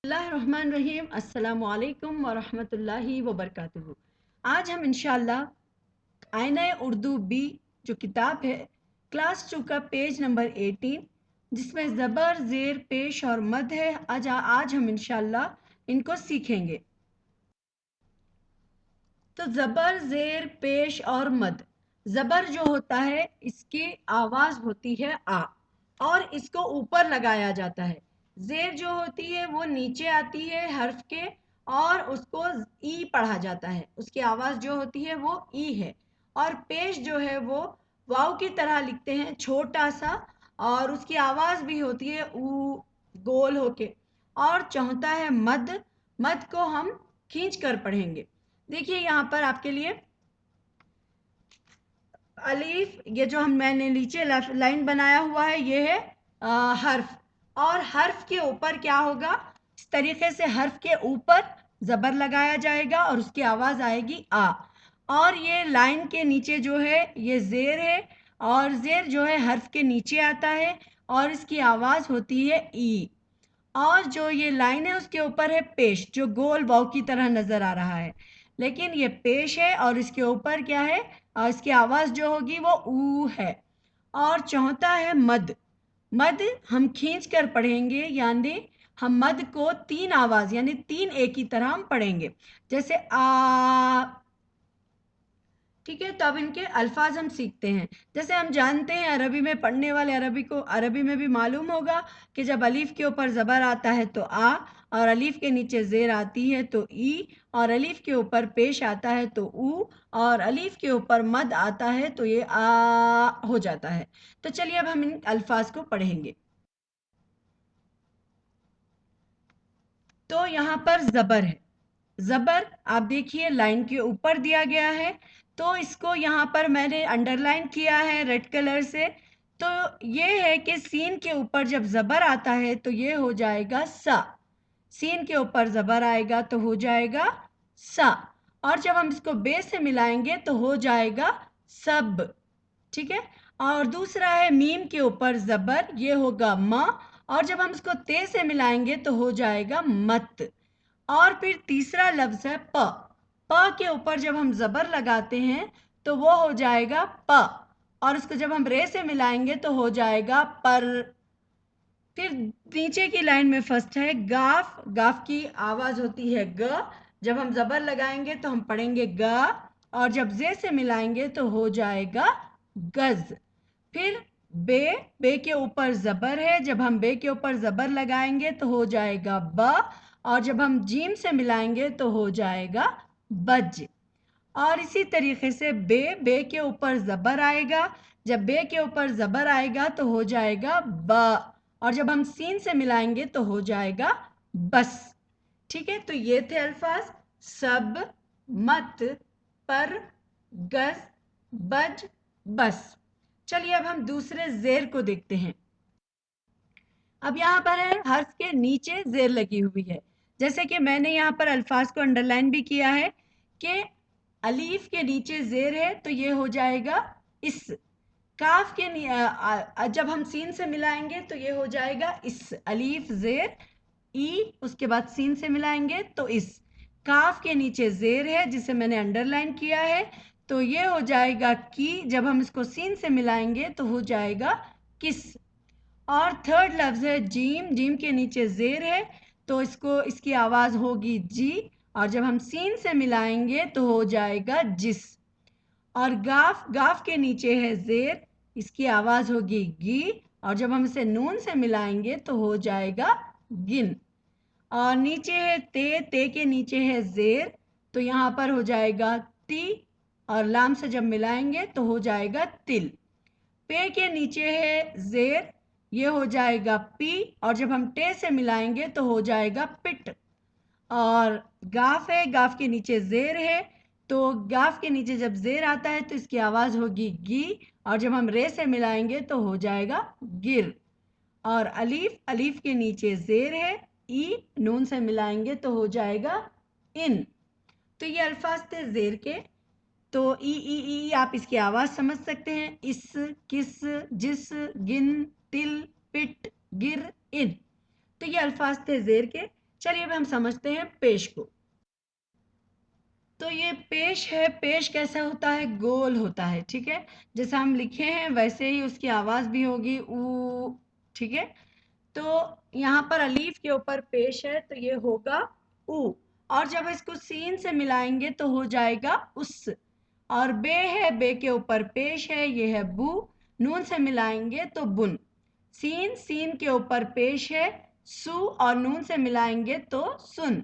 اللہ الرحمن الرحیم۔ السلام علیکم ورحمۃ اللہ وبرکاتہ۔ آج ہم انشاءاللہ آئینہ اردو بی جو کتاب ہے کلاس 2 کا پیج نمبر 18 جس میں زبر، زیر، پیش اور مد ہے، آج ہم انشاءاللہ ان کو سیکھیں گے۔ تو زبر، زیر، پیش اور مد۔ زبر جو ہوتا ہے اس کی آواز ہوتی ہے آ اور اس کو اوپر لگایا جاتا ہے۔ زیر جو ہوتی ہے وہ نیچے آتی ہے حرف کے اور اس کو ای پڑھا جاتا ہے، اس کی آواز جو ہوتی ہے وہ ای ہے۔ اور پیش جو ہے وہ واو کی طرح لکھتے ہیں چھوٹا سا، اور اس کی آواز بھی ہوتی ہے او گول ہو کے۔ اور چوتھا ہے مد، مد کو ہم کھینچ کر پڑھیں گے۔ دیکھیے یہاں پر آپ کے لیے الف، یہ جو میں نے نیچے لائن بنایا ہوا ہے یہ ہے حرف، اور حرف کے اوپر کیا ہوگا، اس طریقے سے حرف کے اوپر زبر لگایا جائے گا اور اس کی آواز آئے گی آ۔ اور یہ لائن کے نیچے جو ہے یہ زیر ہے، اور زیر جو ہے حرف کے نیچے آتا ہے اور اس کی آواز ہوتی ہے ای۔ اور جو یہ لائن ہے اس کے اوپر ہے پیش جو گول واو کی طرح نظر آ رہا ہے، لیکن یہ پیش ہے اور اس کے اوپر کیا ہے، اور اس کی آواز جو ہوگی وہ او ہے۔ اور چوتھا ہے مد، مد ہم کھینچ کر پڑھیں گے، یعنی ہم مد کو تین آواز یعنی تین ایک کی طرح ہم پڑھیں گے، جیسے آ۔ ٹھیک ہے، تو اب ان کے الفاظ ہم سیکھتے ہیں۔ جیسے ہم جانتے ہیں عربی میں پڑھنے والے عربی کو عربی میں بھی معلوم ہوگا کہ جب الف کے اوپر زبر آتا ہے تو آ، اور الف کے نیچے زیر آتی ہے تو ای، اور الف کے اوپر پیش آتا ہے تو او، اور الف کے اوپر مد آتا ہے تو یہ آ ہو جاتا ہے۔ تو چلیے اب ہم ان الفاظ کو پڑھیں گے۔ تو یہاں پر زبر ہے، زبر آپ دیکھیے لائن کے اوپر دیا گیا ہے، تو اس کو یہاں پر میں نے انڈر لائن کیا ہے ریڈ کلر سے۔ تو یہ ہے کہ سین کے اوپر جب زبر آتا ہے تو یہ ہو جائے گا سا، سین کے اوپر زبر آئے گا تو ہو جائے گا سا، اور جب ہم اس کو بے سے ملائیں گے تو ہو جائے گا سب، ٹھیک ہے۔ اور دوسرا ہے میم کے اوپر زبر، یہ ہوگا ما، اور جب ہم اس کو تے سے ملائیں گے تو ہو جائے گا مت۔ اور پھر تیسرا لفظ ہے پ، پ کے اوپر جب ہم زبر لگاتے ہیں تو وہ ہو جائے گا پ، اور اس کو جب ہم رے سے ملائیں گے تو ہو جائے گا پر۔ پھر نیچے کی لائن میں فرسٹ ہے گاف، گاف کی آواز ہوتی ہے گ، جب ہم زبر لگائیں گے تو ہم پڑھیں گے گا، اور جب زے سے ملائیں گے تو ہو جائے گا گز۔ پھر بے، بے کے اوپر زبر ہے، جب ہم بے کے اوپر زبر لگائیں گے تو ہو جائے گا ب، اور جب ہم جیم سے ملائیں گے تو ہو جائے گا بج۔ اور اسی طریقے سے بے، بے کے اوپر زبر آئے گا، جب بے کے اوپر زبر آئے گا تو ہو جائے گا ب، اور جب ہم سین سے ملائیں گے تو ہو جائے گا بس، ٹھیک ہے۔ تو یہ تھے الفاظ سب، مت، پر، گز، بج، بس۔ چلیے اب ہم دوسرے زیر کو دیکھتے ہیں۔ اب یہاں پر ہے حرف کے نیچے زیر لگی ہوئی ہے، جیسے کہ میں نے یہاں پر الفاظ کو انڈر لائن بھی کیا ہے کہ الف کے نیچے زیر ہے تو یہ ہو جائے گا اس، کاف کے جب ہم سین سے ملائیں گے تو یہ ہو جائے گا اس، الف زیر ای، اس کے بعد سین سے ملائیں گے تو اس۔ کاف کے نیچے زیر ہے جسے میں نے انڈر لائن کیا ہے تو یہ ہو جائے گا کی، جب ہم اس کو سین سے ملائیں گے تو ہو جائے گا کس۔ اور تھرڈ لفظ ہے جیم، جیم کے نیچے زیر ہے تو اس کی آواز ہوگی جی، اور جب ہم سین سے ملائیں گے تو ہو جائے گا جس۔ اور گاف، گاف کے نیچے ہے زیر، اس کی آواز ہوگی گی، اور جب ہم اسے نون سے ملائیں گے تو ہو جائے گا گن۔ اور نیچے ہے تے، تے کے نیچے ہے زیر تو یہاں پر ہو جائے گا تی، اور لام سے جب ملائیں گے تو ہو جائے گا تل۔ پے کے نیچے ہے زیر، یہ ہو جائے گا پی، اور جب ہم ٹے سے ملائیں گے تو ہو جائے گا پٹ۔ اور گاف ہے، گاف کے نیچے زیر ہے تو گاف کے نیچے جب زیر آتا ہے تو اس کی آواز ہوگی گی، اور جب ہم رے سے ملائیں گے تو ہو جائے گا گر۔ اور الف، الف کے نیچے زیر ہے، ای، نون سے ملائیں گے تو ہو جائے گا ان۔ تو یہ الفاظ تھے زیر کے۔ تو ای آپ اس کی آواز سمجھ سکتے ہیں، اس، کس، جس، گن، تل، پٹ، گر، ان۔ تو یہ الفاظ تھے زیر کے۔ चलिए अब हम समझते हैं पेश को। तो ये पेश है, पेश कैसा होता है, गोल होता है, ठीक है। जैसा हम लिखे हैं वैसे ही उसकी आवाज भी होगी ऊ, ठीक है। तो यहाँ पर अलीफ के ऊपर पेश है तो ये होगा ऊ, और जब इसको सीन से मिलाएंगे तो हो जाएगा उस। और बे है, बे के ऊपर पेश है, ये है बू, नून से मिलाएंगे तो बुन। सीन, सीन के ऊपर पेश है सु, और नून से मिलाएंगे तो सुन।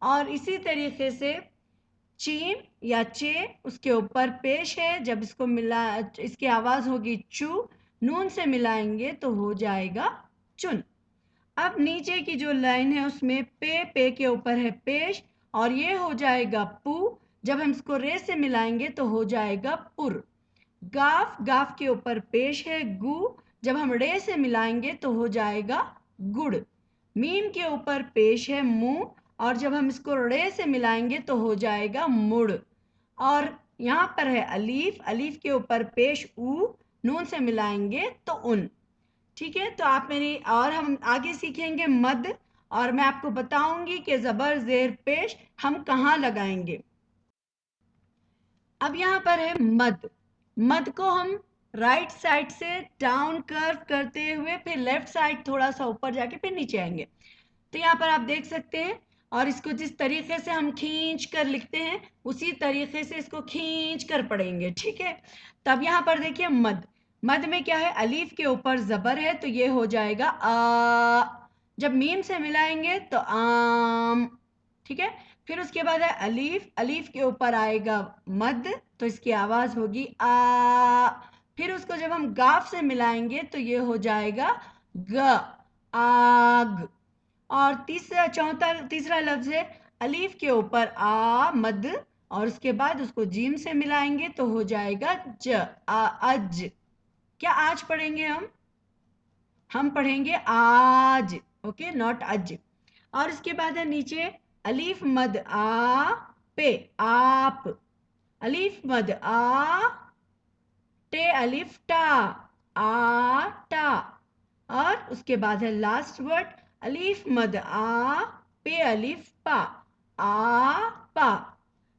और इसी तरीके से चीम या चे, उसके ऊपर पेश है, जब इसको मिला इसकी आवाज होगी चू, नून से मिलाएंगे तो हो जाएगा चुन। अब नीचे की जो लाइन है उसमें पे के ऊपर है पेश, और ये हो जाएगा पू, जब हम इसको रे से मिलाएंगे तो हो जाएगा पुर। गाफ, गाफ के ऊपर पेश है गु, जब हम रे से मिलाएंगे तो हो जाएगा गुड़। मीम के ऊपर पेश है मु, और जब हम इसको रे से मिलाएंगे तो हो जाएगा मुड़। और यहाँ पर है अलीफ, अलीफ के ऊपर पेश ऊ, नून से मिलाएंगे तो उन। ठीक है, तो आप मेरी, और हम आगे सीखेंगे मद, और मैं आपको बताऊंगी कि जबर जेर पेश हम कहाँ लगाएंगे। अब यहाँ पर है मद। मद को हम राइट साइड से डाउन कर्व करते हुए फिर लेफ्ट साइड थोड़ा सा ऊपर जाके फिर नीचे आएंगे। तो यहाँ पर आप देख सकते हैं, और इसको जिस तरीके से हम खींच कर लिखते हैं उसी तरीके से इसको खींच कर पढ़ेंगे, ठीक है। तब यहाँ पर देखिए मद, मद में क्या है, अलीफ के ऊपर जबर है तो ये हो जाएगा आ, जब मीम से मिलाएंगे तो आम, ठीक है। फिर उसके बाद है अलीफ, अलीफ के ऊपर आएगा मद तो इसकी आवाज होगी आ। फिर उसको जब हम गाफ से मिलाएंगे तो ये हो जाएगा ग, आग। और तीसरा लफ्ज है अलीफ के ऊपर आ मद, और उसके बाद उसको जीम से मिलाएंगे तो हो जाएगा ज, अज। क्या आज पढ़ेंगे हम पढ़ेंगे आज, ओके, नॉट अज। और इसके बाद है नीचे अलीफ मद आ पे, आप। अलीफ मद आ टे, अलीफ टा, आटा। और उसके बाद है लास्ट वर्ड अलीफ मद आ पे, अलीफ पा, आ पा।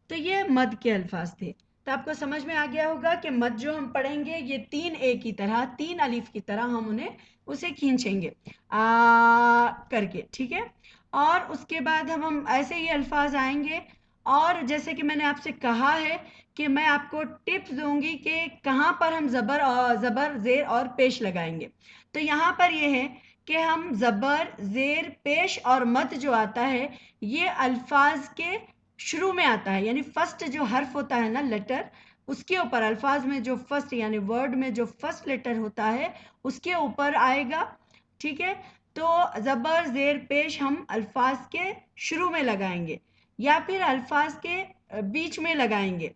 तो ये मद के अल्फाज थे। तो आपको समझ में आ गया होगा कि मद जो हम पढ़ेंगे ये 3 ए की तरह, 3 अलीफ की तरह हम उन्हें उसे खींचेंगे आ करके, ठीक है। और उसके बाद हम ऐसे ही अल्फाज आएंगे। और जैसे कि मैंने आपसे कहा है कि मैं आपको टिप्स दूंगी कि कहाँ पर हम ज़बर ज़ेर और पेश लगाएंगे। तो यहाँ पर ये है कि हम ज़बर ज़ेर पेश और मद जो आता है ये अल्फाज के शुरू में आता है, यानी फर्स्ट जो हर्फ होता है ना, लेटर, उसके ऊपर, अल्फाज में जो फर्स्ट यानी वर्ड में जो फर्स्ट लेटर होता है उसके ऊपर आएगा, ठीक है। तो ज़बर ज़ेर पेश हम अल्फाज के शुरू में लगाएंगे या फिर अल्फाज के बीच में लगाएंगे,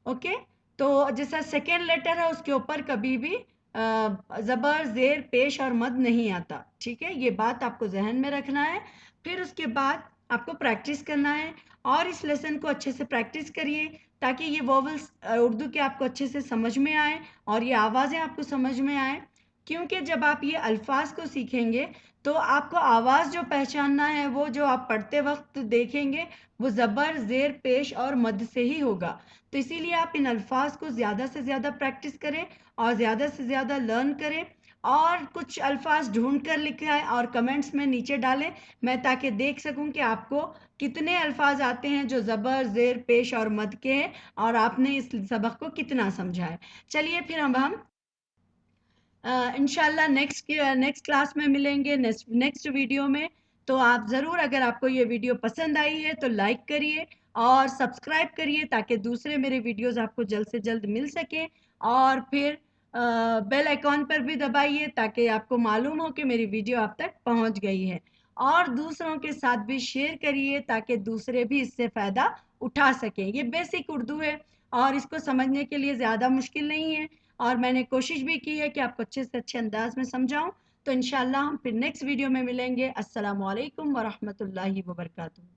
ओके। तो जैसा सेकेंड लेटर है उसके ऊपर कभी भी ज़बर ज़ेर पेश और मद नहीं आता, ठीक है। ये बात आपको जहन में रखना है। फिर उसके बाद आपको प्रैक्टिस करना है, और इस लेसन को अच्छे से प्रैक्टिस करिए ताकि ये वोवल्स उर्दू के आपको अच्छे से समझ में आए और ये आवाज़ें आपको समझ में आए। क्योंकि जब आप ये अल्फाज को सीखेंगे तो आपको आवाज़ जो पहचानना है वो जो आप पढ़ते वक्त देखेंगे वो ज़बर ज़ेर पेश और मद से ही होगा। तो इसीलिए आप इन अल्फाज को ज़्यादा से ज़्यादा प्रैक्टिस करें और ज़्यादा से ज़्यादा लर्न करें, और कुछ अल्फाज ढूंढ कर लिखें और कमेंट्स में नीचे डालें, मैं ताकि देख सकूं कि आपको कितने अल्फाज आते हैं जो ज़बर ज़ेर पेश और मद के हैं और आपने इस सबक को कितना समझा है। चलिए फिर हम इंशाल्लाह नेक्स्ट क्लास में मिलेंगे, नेक्स्ट वीडियो में। तो आप ज़रूर, अगर आपको ये वीडियो पसंद आई है तो लाइक करिए और सब्सक्राइब करिए ताकि दूसरे मेरे वीडियोस आपको जल्द से जल्द मिल सके। और फिर बेल आइकॉन पर भी दबाइए ताकि आपको मालूम हो कि मेरी वीडियो आप तक पहुंच गई है। और दूसरों के साथ भी शेयर करिए ताकि दूसरे भी इससे फ़ायदा उठा सकें। ये बेसिक उर्दू है और इसको समझने के लिए ज़्यादा मुश्किल नहीं है, और मैंने कोशिश भी की है कि आपको अच्छे से अच्छे अंदाज में समझाऊं। तो इंशाल्लाह हम फिर नेक्स्ट वीडियो में मिलेंगे। अस्सलामु अलैकुम वरहमतुल्लाहि वबरकातुहू।